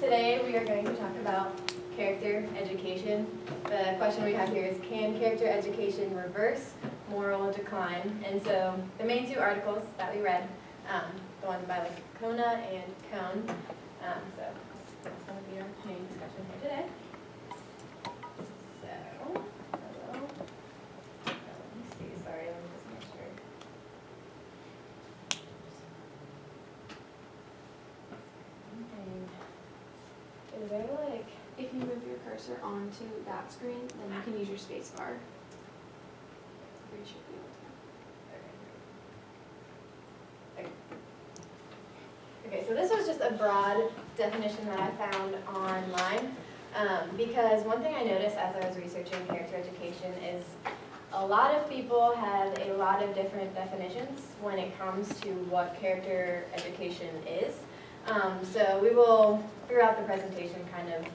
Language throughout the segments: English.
Today we are going to talk about character education. The question we have here is, can character education reverse moral decline? And so the main two articles that we read, the ones by Kona and Cone, so that's going to be our main discussion here today. So, hello. Let me see, sorry, let me just make sure. Is there like, If you move your cursor onto that screen, then you can use your space bar. You should be able okay, so this was just a broad definition that I found online, because one thing I noticed as I was researching character education is a lot of people have a lot of different definitions when it comes to what character education is. So we will, throughout the presentation, kind of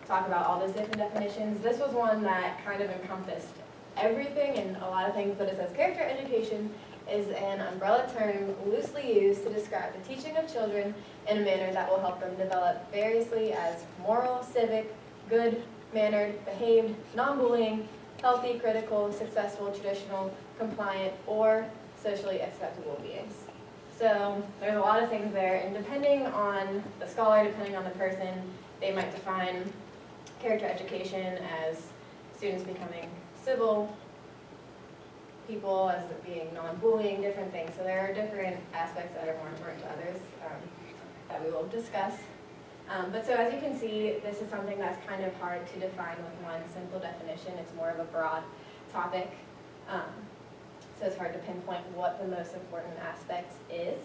talk about all those different definitions. This was one that kind of encompassed everything and a lot of things, but it says character education is an umbrella term loosely used to describe the teaching of children in a manner that will help them develop variously as moral, civic, good-mannered, behaved, non-bullying, healthy, critical, successful, traditional, compliant, or socially acceptable beings. So there's a lot of things there, and depending on the scholar, depending on the person, they might define character education as students becoming civil, people as being non-bullying, different things. So there are different aspects that are more important to others that we will discuss. But so as you can see, this is something that's kind of hard to define with one simple definition. It's more of a broad topic. So it's hard to pinpoint what the most important aspect is.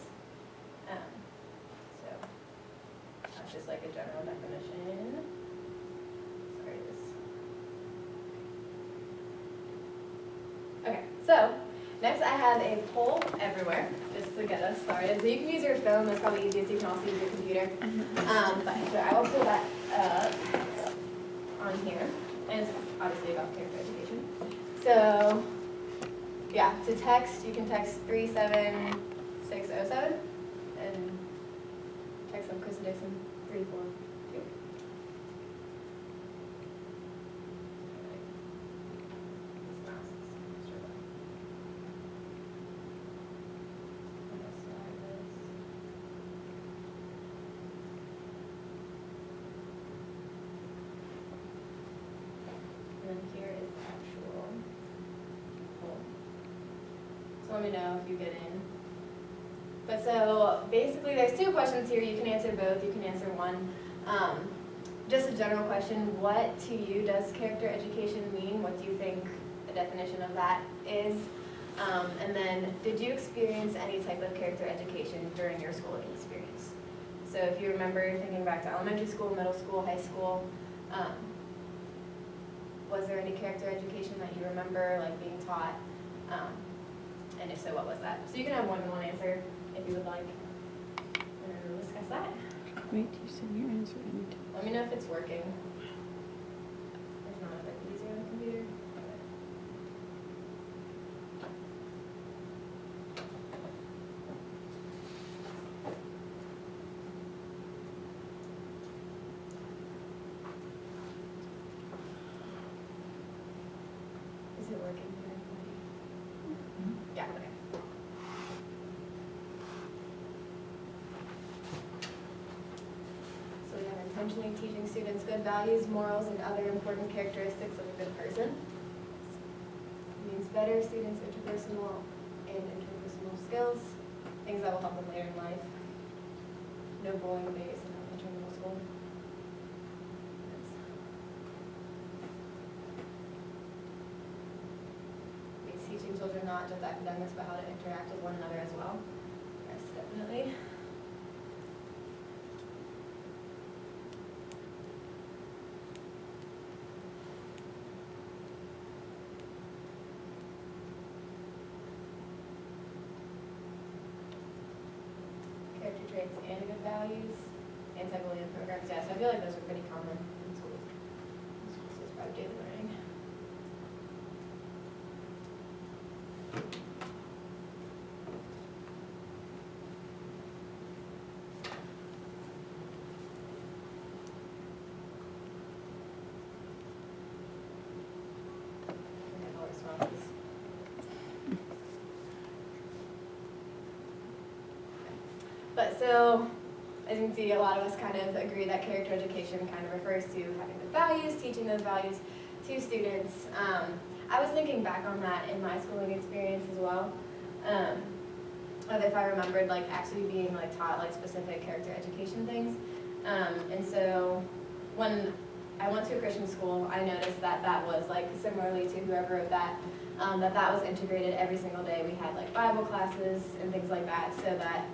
So that's just like a general definition. Sorry, this. Okay, so next I have a poll everywhere, just to get us started. So you can use your phone, that's probably easiest. You can also use your computer. But so I will pull that up on here. And it's obviously about character education. So yeah, to text, you can text 37607 and text them Christa Dixon 342. And then here is the actual poll. So let me know if you get in. But so basically there's two questions here. You can answer both, you can answer one. Just a general question, what to you does character education mean? What do you think the definition of that is? And then, did you experience any type of character education during your schooling experience? So if you remember thinking back to elementary school, middle school, high school, was there any character education that you remember like being taught? And if so, what was that? So you can have one answer if you would like, and then we'll discuss that. Wait, you send your answer in. Let me know if it's working. If not, if it's easier on the computer. Is it working for everybody? Yeah, okay. So we have intentionally teaching students good values, morals, and other important characteristics of a good person. It means better students' interpersonal and interpersonal skills, things that will help them later in life. No bullying days in elementary and middle school. Means teaching children not just academics, but how to interact with one another as well. Yes, definitely. Character traits and good values, anti-bullying programs. Yeah, so I feel like those are pretty common in schools. Schools is probably daily learning. But so, as you can see, a lot of us kind of agree that character education kind of refers to having the values, teaching those values to students. I was thinking back on that in my schooling experience as well. Of if I remembered like actually being like taught like specific character education things. And so when I went to a Christian school, I noticed that that was like similarly to whoever wrote that, that was integrated every single day. We had like Bible classes and things like that, so that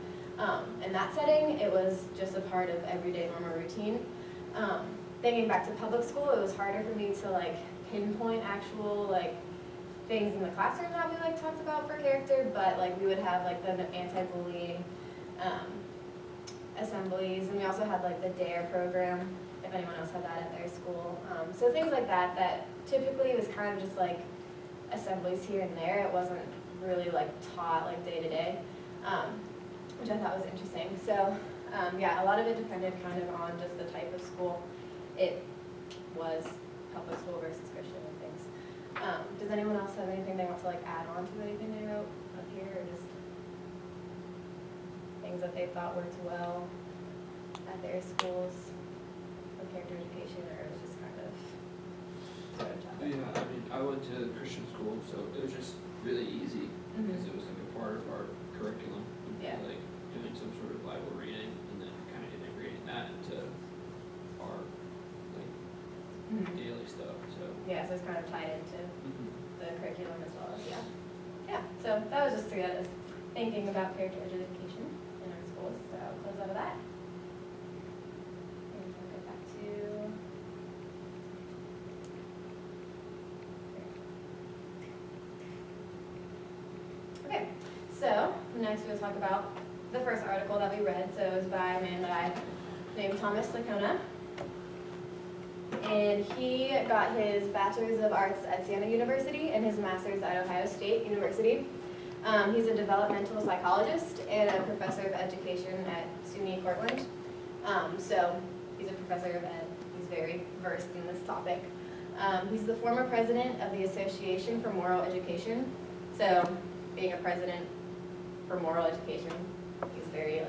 in that setting, it was just a part of everyday normal routine. Thinking back to public school, it was harder for me to like pinpoint actual like things in the classroom that we like talked about for character, but like we would have like the anti-bullying assemblies, and we also had like the DARE program, if anyone else had that at their school. So things like that, that typically was kind of just like assemblies here and there. It wasn't really like taught like day to day, which I thought was interesting. So yeah, a lot of it depended kind of on just the type of school it was, public school versus Christian and things. Does anyone else have anything they want to like add on to anything they wrote up here, or just things that they thought worked well at their schools for character education, or it was just kind of sort of topic? Yeah, I mean, I went to Christian school, so it was just really easy because it was like a part of our curriculum. Yeah. Like doing some sort of Bible reading and then kind of integrating that into our like daily stuff. So Yeah, so it's kind of tied into the curriculum as well as, yeah. Yeah, so that was just to get us thinking about character education in our schools, so I'll close out of that. And we'll get back to. Okay, so next we'll talk about the first article that we read. So it was by a man that I named Thomas Lacona. And he got his Bachelor's of Arts at Siena University and his Master's at Ohio State University. He's a developmental psychologist and a professor of education at SUNY Portland. So he's a professor of ed. He's very versed in this topic. He's the former president of the Association for Moral Education. So being a president for moral education, he's very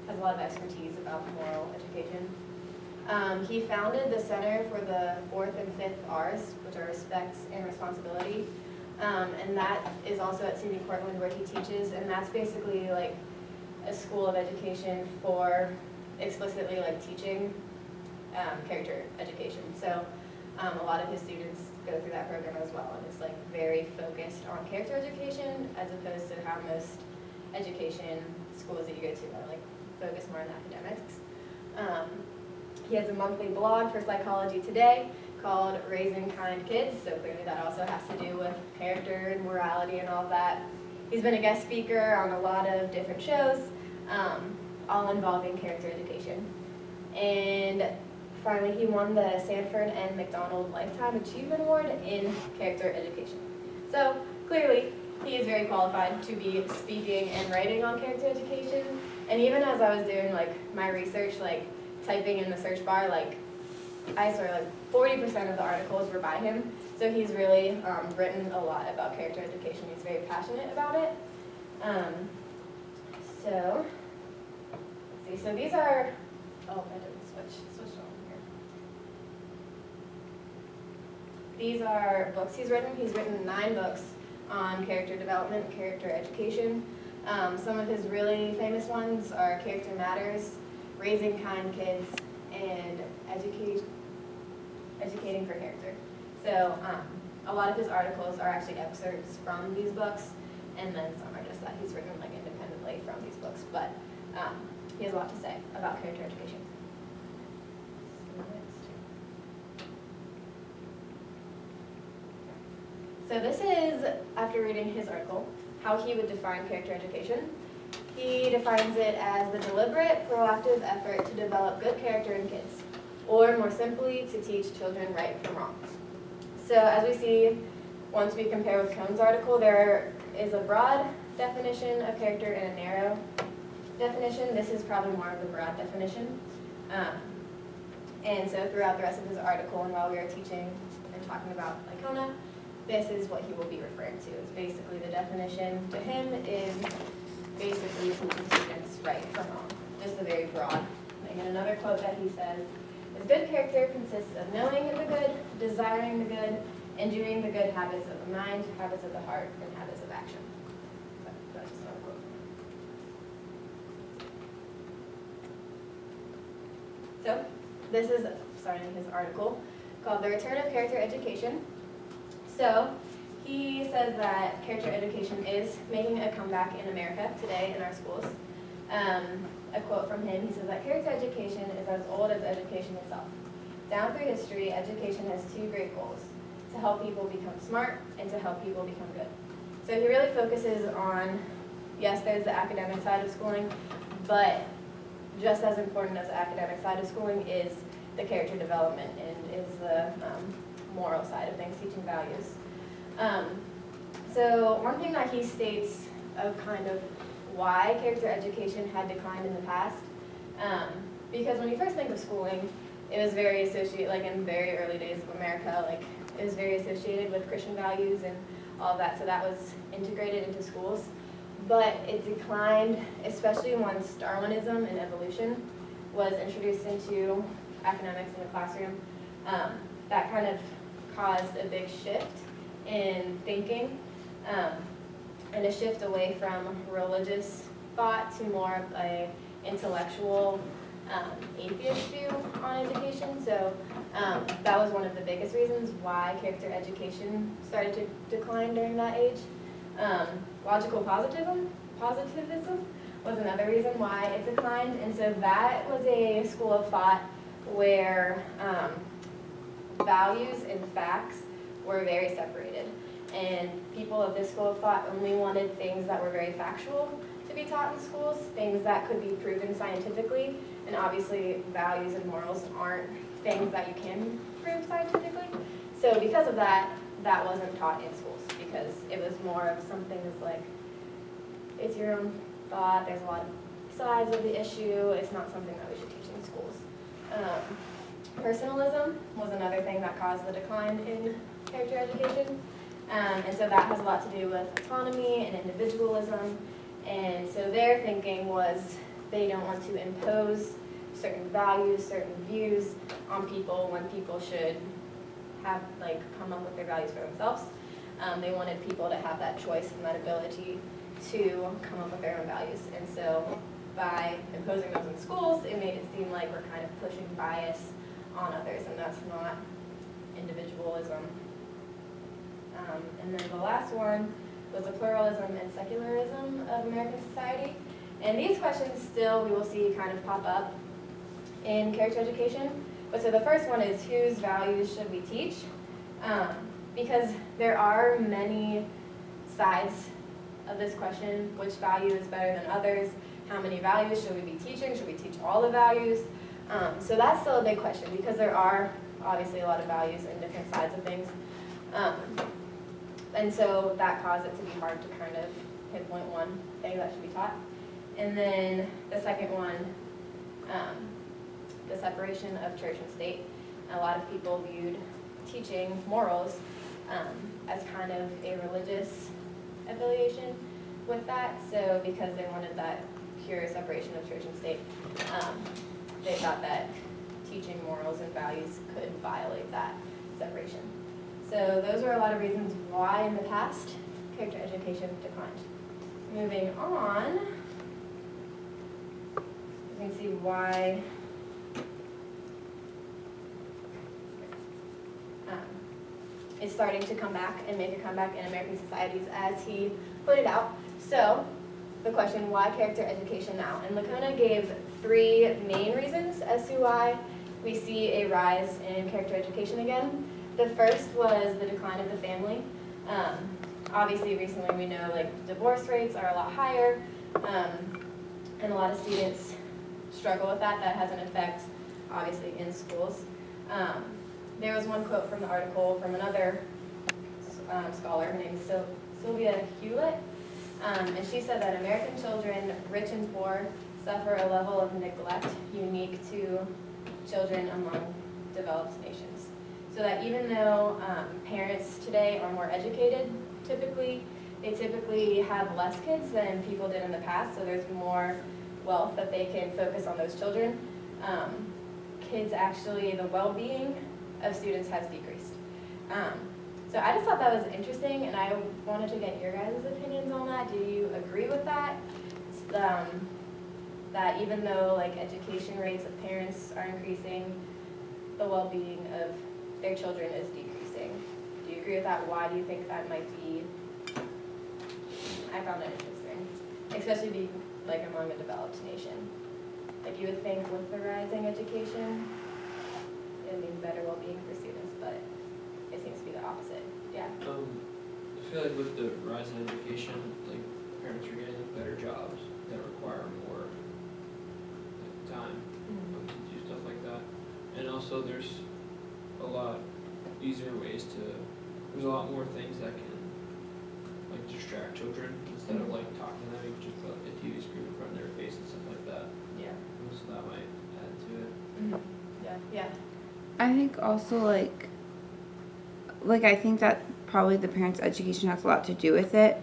has a lot of expertise about moral education. He founded the Center for the 4th and 5th R's, which are respect and responsibility, and that is also at SUNY Portland where he teaches, and that's basically like a school of education for explicitly like teaching character education. So a lot of his students go through that program as well, and it's like very focused on character education as opposed to how most education schools that you go to are like focused more on academics. He has a monthly blog for Psychology Today called Raising Kind Kids, so clearly that also has to do with character and morality and all of that. He's been a guest speaker on a lot of different shows, all involving character education. And finally, he won the Sanford and McDonald Lifetime Achievement Award in character education. So clearly, he is very qualified to be speaking and writing on character education. And even as I was doing like my research, like typing in the search bar, like I swear like 40% of the articles were by him. So he's really written a lot about character education. He's very passionate about it. So let's see. So these are. Oh, I didn't switch on here. These are books he's written. He's written 9 books on character development, character education. Some of his really famous ones are Character Matters, Raising Kind Kids, and Educating for Character. So a lot of his articles are actually excerpts from these books, and then some are just that he's written like independently from these books. But he has a lot to say about character education. So this is, after reading his article, how he would define character education. He defines it as the deliberate, proactive effort to develop good character in kids, or more simply, to teach children right from wrong. So as we see, once we compare with Cohn's article, there is a broad definition of character and a narrow definition. This is probably more of the broad definition. And so throughout the rest of his article, and while we are teaching and talking about Icona, this is what he will be referring to. It's basically the definition to him is basically teaching students right from wrong, just a very broad thing. And another quote that he says is, good character consists of knowing the good, desiring the good, and doing the good habits of the mind, habits of the heart, and habits of action. So that's just another quote. So this is starting his article called The Return of Character Education. So he says that character education is making a comeback in America today in our schools. A quote from him, he says that character education is as old as education itself. Down through history, education has two great goals: to help people become smart and to help people become good. So he really focuses on, yes, there's the academic side of schooling, but just as important as the academic side of schooling is the character development and is the moral side of things, teaching values. So one thing that he states of kind of why character education had declined in the past, because when you first think of schooling, it was very associated, like in very early days of America, like it was very associated with Christian values and all of that, so that was integrated into schools. But it declined, especially once Darwinism and evolution was introduced into academics in the classroom. That kind of caused a big shift in thinking, and a shift away from religious thought to more of a intellectual atheist view on education. So that was one of the biggest reasons why character education started to decline during that age. Logical positivism was another reason why it declined, and so that was a school of thought where values and facts were very separated. And people of this school of thought only wanted things that were very factual to be taught in schools, things that could be proven scientifically, and obviously values and morals aren't things that you can prove scientifically. So because of that, that wasn't taught in schools, because it was more of something that's like, it's your own thought, there's a lot of sides of the issue, it's not something that we should teach in schools. Personalism was another thing that caused the decline in character education. And so that has a lot to do with autonomy and individualism. And so their thinking was they don't want to impose certain values, certain views on people when people should have, like, come up with their values for themselves. They wanted people to have that choice and that ability to come up with their own values. And so by imposing those in schools, it made it seem like we're kind of pushing bias on others, and that's not individualism. And then the last one was the pluralism and secularism of American society. And these questions still we will see kind of pop up in character education. But so the first one is, whose values should we teach? Because there are many sides of this question. Which value is better than others? How many values should we be teaching? Should we teach all the values? So that's still a big question, because there are obviously a lot of values and different sides of things. And so that caused it to be hard to kind of pinpoint one thing that should be taught. And then the second one, the separation of church and state. A lot of people viewed teaching morals as kind of a religious affiliation with that. So because they wanted that pure separation of church and state, they thought that teaching morals and values could violate that separation. So those are a lot of reasons why in the past character education declined. Moving on, you can see why it's starting to come back and make a comeback in American societies, as he put it out. So the question, why character education now? And Lacona gave 3 main reasons as to why we see a rise in character education again. The first was the decline of the family. Obviously, recently we know like divorce rates are a lot higher, and a lot of students struggle with that. That has an effect, obviously, in schools. There was one quote from the article from another scholar, her name is Sylvia Hewlett, and she said that American children, rich and poor, suffer a level of neglect unique to children among developed nations. So that even though parents today are more educated, typically, they typically have less kids than people did in the past, so there's more wealth that they can focus on those children. Kids actually, the well-being of students has decreased. So I just thought that was interesting, and I wanted to get your guys' opinions on that. Do you agree with that? That even though like education rates of parents are increasing, the well-being of their children is decreasing. Do you agree with that? Why do you think that might be? I found that interesting, especially being like among a developed nation. Like you would think with the rising education, it would mean better well-being for students, but it seems to be the opposite. Yeah. I feel like with the rise in education, like parents are getting better jobs that require more like, time to do stuff like that. And also there's a lot easier ways there's a lot more things that can like distract children instead of like talking to them. You can just put a TV screen in front of their face and stuff like that. Yeah. So that might add to it. Yeah. Yeah. I think also like I think that probably the parents' education has a lot to do with it,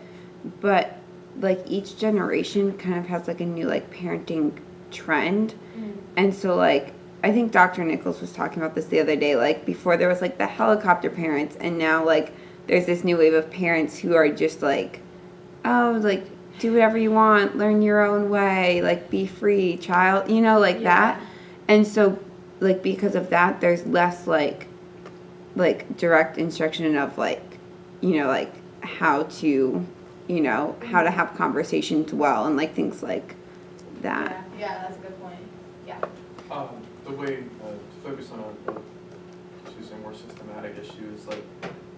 but like each generation kind of has like a new like parenting trend, and so like I think Dr. Nichols was talking about this the other day. Like before there was like the helicopter parents, and now like there's this new wave of parents who are just like, oh, like do whatever you want, learn your own way, like be free, child, you know, like that. And so like because of that, there's less like direct instruction of like, you know, like how to, you know, how to have conversations well and like things like that. Yeah, that's a good point. Yeah. The way to focus on choosing a more systematic issue is like,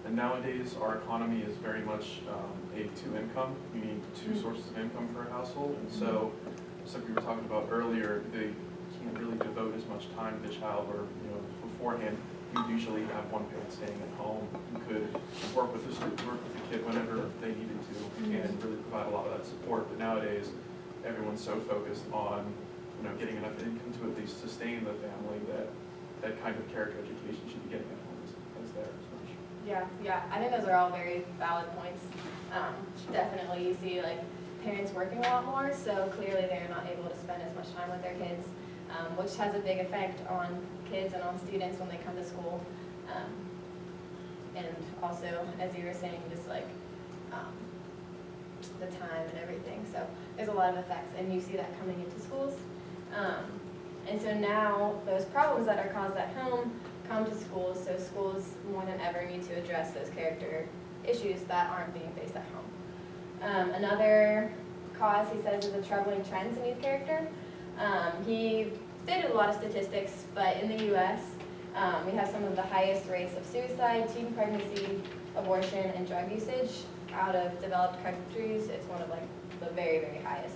and nowadays our economy is very much a two income. You need two sources of income for a household, and so like we were talking about earlier, they can't really devote as much time to the child, or you know, beforehand you'd usually have one parent staying at home who could work with the kid whenever they needed to and really provide a lot of that support. But nowadays, everyone's so focused on getting enough income to at least sustain the family that kind of character education should be getting at home as there as much. Yeah. I think those are all very valid points. Definitely, you see like parents working a lot more, so clearly they're not able to spend as much time with their kids, which has a big effect on kids and on students when they come to school. And also, as you were saying, just like the time and everything. So there's a lot of effects, and you see that coming into schools. And so now those problems that are caused at home come to schools, so schools more than ever need to address those character issues that aren't being faced at home. Another cause, he says, is the troubling trends in youth character. He stated a lot of statistics, but in the U.S., we have some of the highest rates of suicide, teen pregnancy, abortion, and drug usage. Out of developed countries, it's one of like the very, very highest.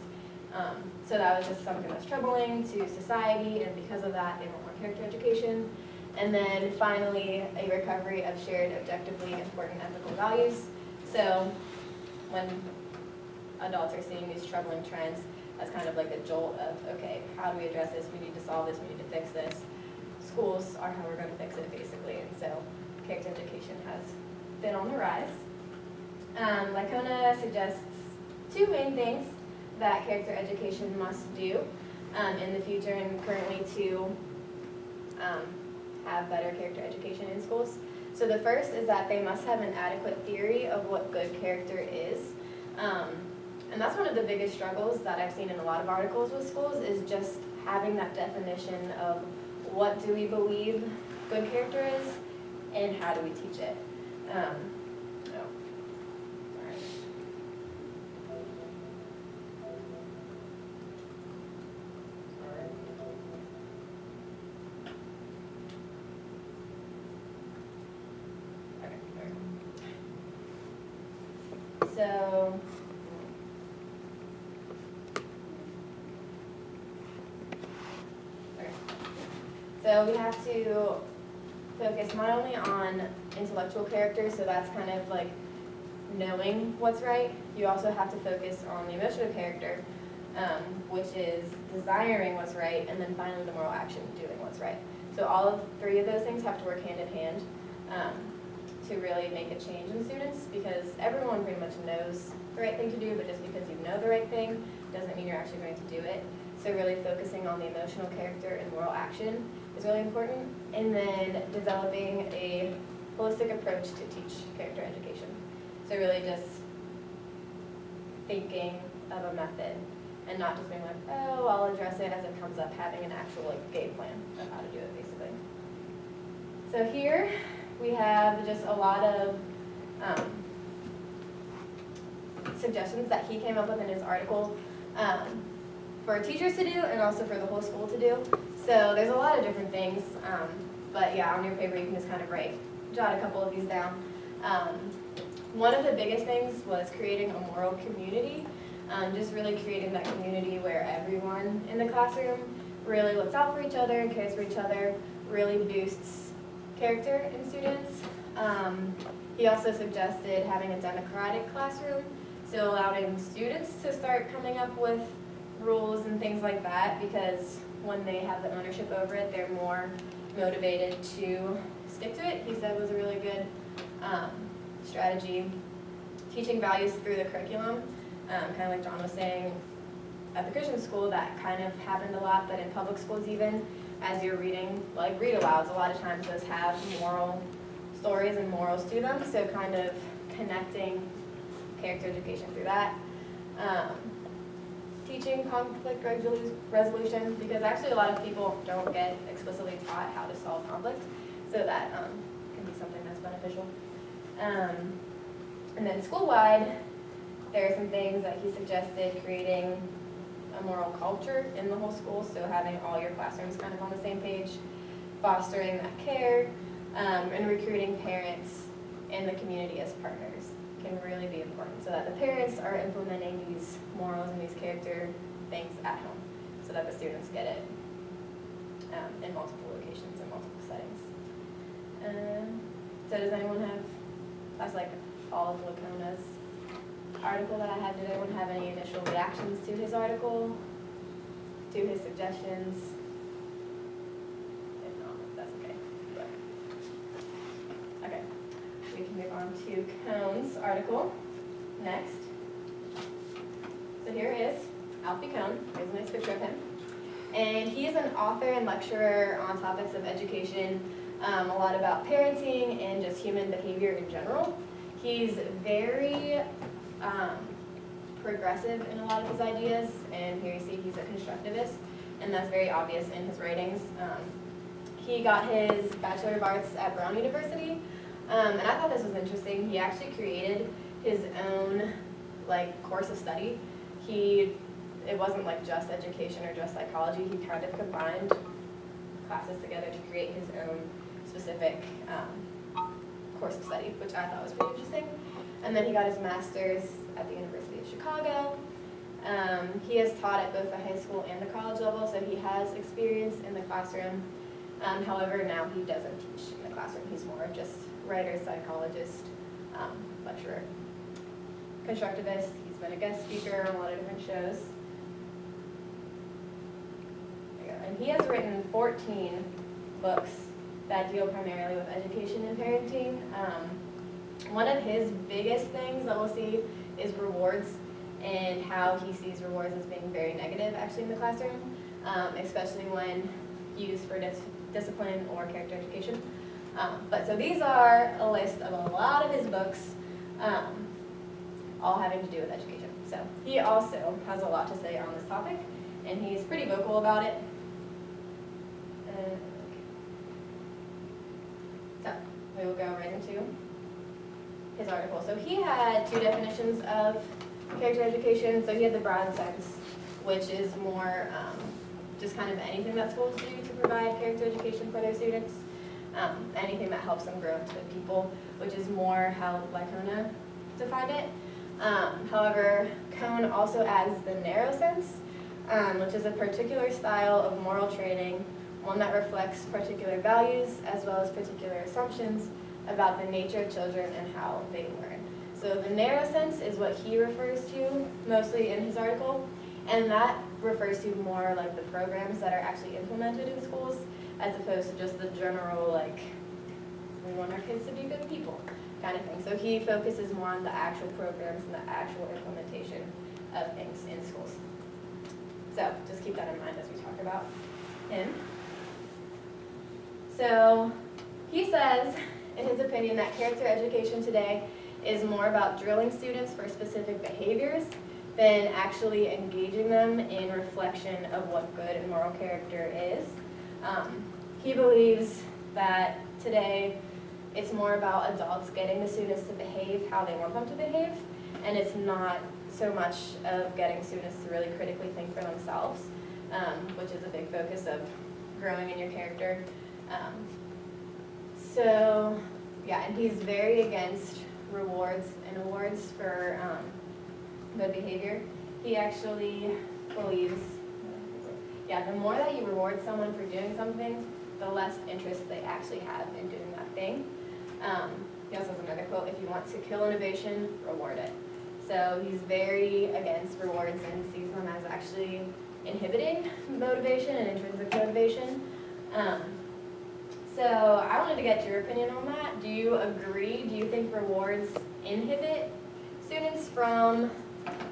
So that was just something that's troubling to society, and because of that, they want more character education. And then finally, a recovery of shared objectively important ethical values. So when adults are seeing these troubling trends, that's kind of like a jolt of, okay, how do we address this? We need to solve this, we need to fix this. Schools are how we're going to fix it, basically. And so character education has been on the rise. Lycona suggests two main things that character education must do in the future and currently to have better character education in schools. So the first is that they must have an adequate theory of what good character is. And that's one of the biggest struggles that I've seen in a lot of articles with schools, is just having that definition of what do we believe good character is and how do we teach it. So, so we have to focus not only on intellectual character, so that's kind of like knowing what's right. You also have to focus on the emotional character, which is desiring what's right, and then finally the moral action, doing what's right. So all of three of those things have to work hand in hand to to really make a change in students, because everyone pretty much knows the right thing to do, but just because you know the right thing doesn't mean you're actually going to do it. So really focusing on the emotional character and moral action is really important. And then developing a holistic approach to teach character education. So really just thinking of a method and not just being like, oh, I'll address it as it comes up, having an actual like game plan of how to do it basically. So here we have just a lot of suggestions that he came up with in his article for teachers to do and also for the whole school to do. So there's a lot of different things, but yeah, on your paper you can just kind of jot a couple of these down. One of the biggest things was creating a moral community, just really creating that community where everyone in the classroom really looks out for each other and cares for each other, really boosts character in students. He also suggested having a democratic classroom, so allowing students to start coming up with rules and things like that, because when they have the ownership over it, they're more motivated to stick to it. He said was a really good strategy. Teaching values through the curriculum, kind of like John was saying, at the Christian school that kind of happened a lot, but in public schools even, as you're reading, like read-alouds, a lot of times those have moral stories and morals to them, so kind of connecting character education through that. Teaching conflict resolution, because actually a lot of people don't get explicitly taught how to solve conflict, so that can be something that's beneficial. And then school-wide, there are some things that he suggested: creating a moral culture in the whole school, so having all your classrooms kind of on the same page, fostering that care, and recruiting parents in the community as partners can really be important, so that the parents are implementing these morals and these character things at home, so that the students get it in multiple locations and multiple settings. So does anyone have, that's like all of Lacona's article that I had. Did anyone have any initial reactions to his article, to his suggestions? If not, that's okay. But, okay, we can move on to Cohn's article next. So here is Alfie Kohn. Here's a nice picture of him. And he is an author and lecturer on topics of education, a lot about parenting and just human behavior in general. He's very progressive in a lot of his ideas, and here you see he's a constructivist, and that's very obvious in his writings. He got his Bachelor of Arts at Brown University, and I thought this was interesting. He actually created his own course of study. It wasn't like just education or just psychology. He kind of combined classes together to create his own specific course of study, which I thought was pretty interesting. And then he got his master's at the University of Chicago. He has taught at both the high school and the college level, so he has experience in the classroom. However, now he doesn't teach in the classroom. He's more of just writer, psychologist, lecturer, constructivist. He's been a guest speaker on a lot of different shows. And he has written 14 books that deal primarily with education and parenting. One of his biggest things that we'll see is rewards, and how he sees rewards as being very negative actually in the classroom, especially when used for discipline or character education. But so these are a list of a lot of his books, all having to do with education. So he also has a lot to say on this topic, and he's pretty vocal about it. So we will go right into his article. So he had two definitions of character education. So he had the broad sense, which is more just kind of anything that schools do to provide character education for their students, anything that helps them grow into good people, which is more how Lacona defined it. However, Kohn also adds the narrow sense, which is a particular style of moral training, one that reflects particular values as well as particular assumptions about the nature of children and how they learn. So the narrow sense is what he refers to mostly in his article, and that refers to more like the programs that are actually implemented in schools, as opposed to just the general we want our kids to be good people. kind of thing. So he focuses more on the actual programs and the actual implementation of things in schools. So just keep that in mind as we talk about him. So he says, in his opinion, that character education today is more about drilling students for specific behaviors than actually engaging them in reflection of what good and moral character is. He believes that today it's more about adults getting the students to behave how they want them to behave, and it's not so much of getting students to really critically think for themselves, which is a big focus of growing in your character. So, yeah, and he's very against rewards and awards for good behavior. He actually believes, yeah, the more that you reward someone for doing something, the less interest they actually have in doing that thing. He also has another quote, if you want to kill innovation, reward it. So he's very against rewards and sees them as actually inhibiting motivation and intrinsic motivation. So I wanted to get your opinion on that. Do you agree? Do you think rewards inhibit students from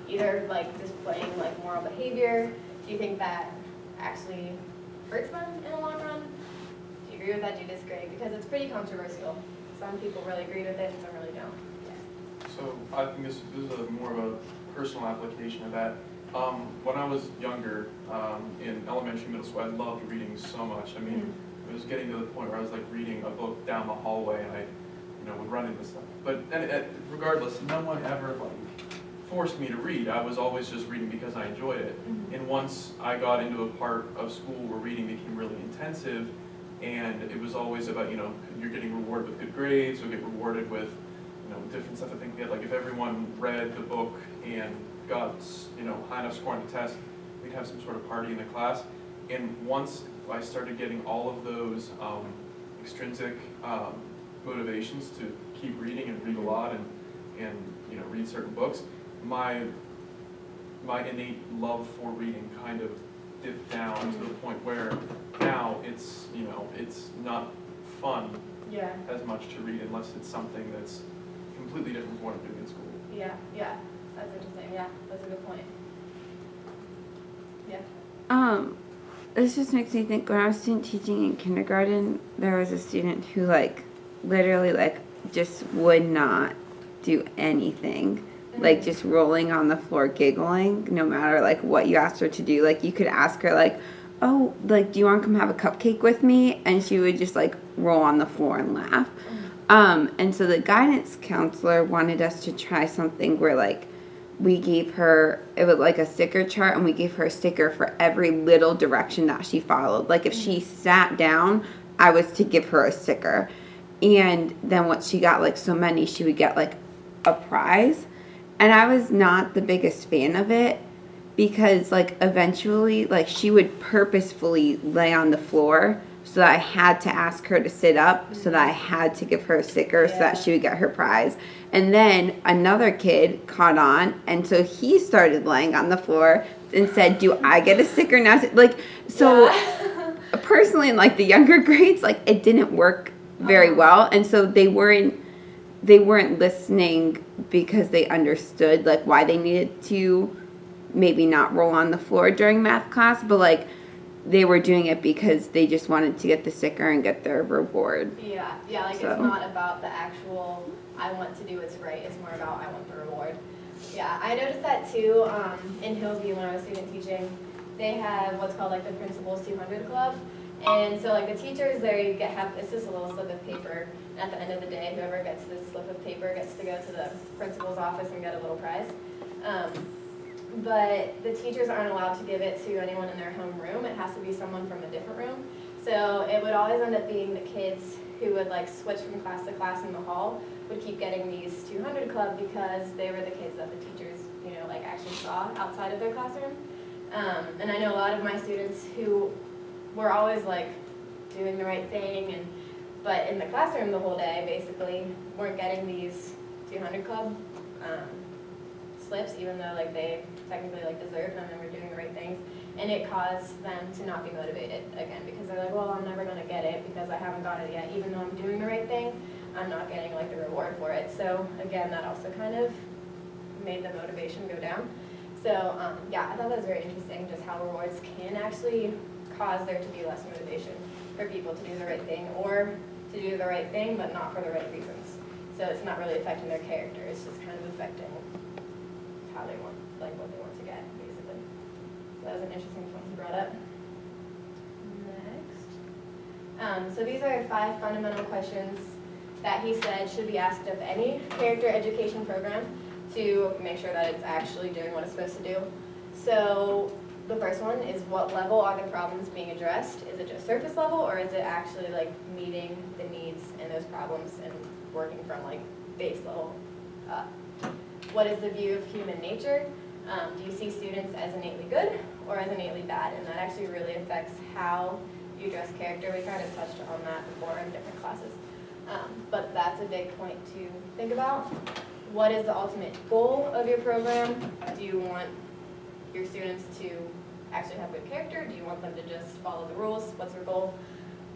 either like displaying like moral behavior? Do you think that actually hurts them in the long run? Do you agree with that? Do you disagree? Because it's pretty controversial. Some people really agree with it and some really don't. So I think this is more of a personal application of that. When I was younger, in elementary, middle school, I loved reading so much. I mean, it was getting to the point where I was like reading a book down the hallway, and I, would run into stuff. But regardless, no one ever like forced me to read. I was always just reading because I enjoyed it. And once I got into a part of school where reading became really intensive, and it was always about, you're getting rewarded with good grades, or get rewarded with, different stuff. I think we had, like, if everyone read the book and got, high enough score on the test, we'd have some sort of party in the class. And once I started getting all of those extrinsic motivations to keep reading and read a lot and read certain books, my innate love for reading kind of dipped down to the point where now it's not fun as much to read unless it's something that's completely different from what I'm doing in school. Yeah, that's interesting. Yeah, that's a good point. Yeah. This just makes me think, when I was student teaching in kindergarten, there was a student who literally just would not do anything. Like just rolling on the floor giggling no matter what you asked her to do. You could ask her oh, do you want to come have a cupcake with me? And she would just roll on the floor and laugh. And so the guidance counselor wanted us to try something where we gave her, it was a sticker chart, and we gave her a sticker for every little direction that she followed. If she sat down, I was to give her a sticker. And then once she got so many, she would get a prize. And I was not the biggest fan of it because eventually she would purposefully lay on the floor so that I had to ask her to sit up, so that I had to give her a sticker so that she would get her prize. And then another kid caught on, and so he started laying on the floor and said, do I get a sticker now? Personally in the younger grades, it didn't work very well. And so they weren't listening because they understood why they needed to maybe not roll on the floor during math class, but they were doing it because they just wanted to get the sticker and get their reward. Yeah, it's not about the actual, I want to do what's right, it's more about I want the reward. Yeah, I noticed that too in Hillview when I was student teaching. They have what's called the Principals 200 Club. And so the teachers there, it's just a little slip of paper. And at the end of the day, whoever gets this slip of paper gets to go to the principal's office and get a little prize. But the teachers aren't allowed to give it to anyone in their home room. It has to be someone from a different room. So it would always end up being the kids who would switch from class to class in the hall would keep getting these 200 Club because they were the kids that the teachers, actually saw outside of their classroom. And I know a lot of my students who were always doing the right thing, but in the classroom the whole day basically weren't getting these 200 Club slips, even though they technically deserved them and were doing the right things. And it caused them to not be motivated again because they're well, I'm never going to get it because I haven't got it yet, even though I'm doing the right thing. I'm not getting like the reward for it. So again, that also kind of made the motivation go down. So yeah, I thought that was very interesting, just how rewards can actually cause there to be less motivation for people to do the right thing, or to do the right thing but not for the right reasons. So it's not really affecting their character, it's just kind of affecting how they want, like what they want to get, basically. So that was an interesting point he brought up. Next. So these are 5 fundamental questions that he said should be asked of any character education program to make sure that it's actually doing what it's supposed to do. So the first one is, what level are the problems being addressed? Is it just surface level, or is it actually like meeting the needs and those problems and working from like base level up? What is the view of human nature? Do you see students as innately good or as innately bad? And that actually really affects how you address character. We kind of touched on that before in different classes. But that's a big point to think about. What is the ultimate goal of your program? Do you want your students to actually have good character? Do you want them to just follow the rules? What's your goal?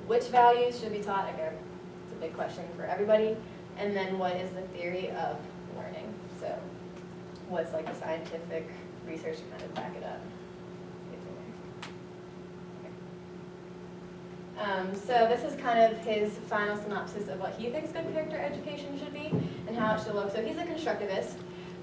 Which values should be taught? Again, it's a big question for everybody. And then what is the theory of learning? So what's like the scientific research to kind of back it up? So this is kind of his final synopsis of what he thinks good character education should be and how it should look. So he's a constructivist.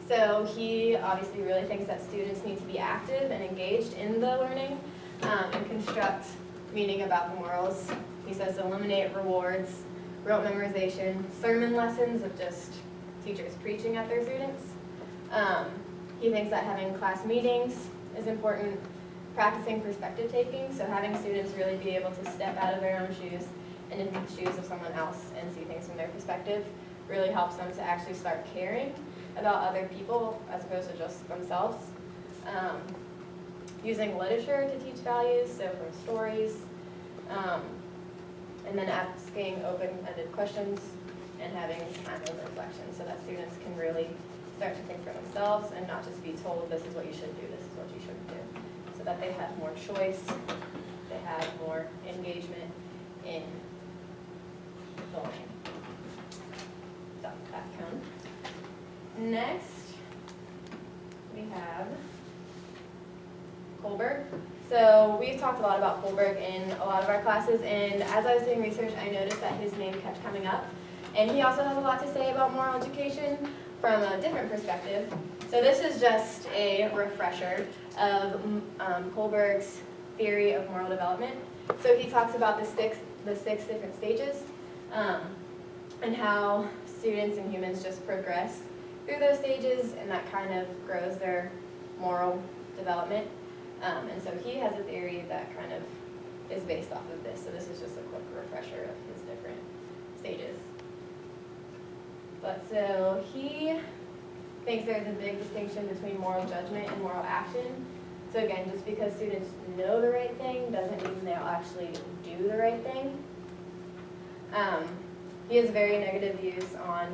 So he obviously really thinks that students need to be active and engaged in the learning, and construct meaning about the morals. He says eliminate rewards, rote memorization, sermon lessons of just teachers preaching at their students. He thinks that having class meetings is important, practicing perspective taking, so having students really be able to step out of their own shoes and into the shoes of someone else and see things from their perspective really helps them to actually start caring about other people as opposed to just themselves. Using literature to teach values, so from stories, and then asking open-ended questions and having time of reflection so that students can really start to think for themselves and not just be told this is what you should do, this is what you shouldn't do. So that they have more choice, they have more engagement in the learning. So that's Cone. Next, we have Kohlberg. So we've talked a lot about Kohlberg in a lot of our classes, and as I was doing research, I noticed that his name kept coming up. And he also has a lot to say about moral education from a different perspective. So this is just a refresher of Kohlberg's theory of moral development. So he talks about the six different stages, and how students and humans just progress through those stages, and that kind of grows their moral development. And so he has a theory that kind of is based off of this. So this is just a quick refresher of his different stages. But so he thinks there's a big distinction between moral judgment and moral action. So again, just because students know the right thing doesn't mean they'll actually do the right thing. He has very negative views on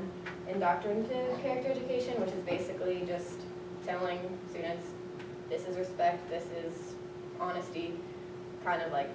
indoctrinative character education, which is basically just telling students this is respect, this is honesty, kind of like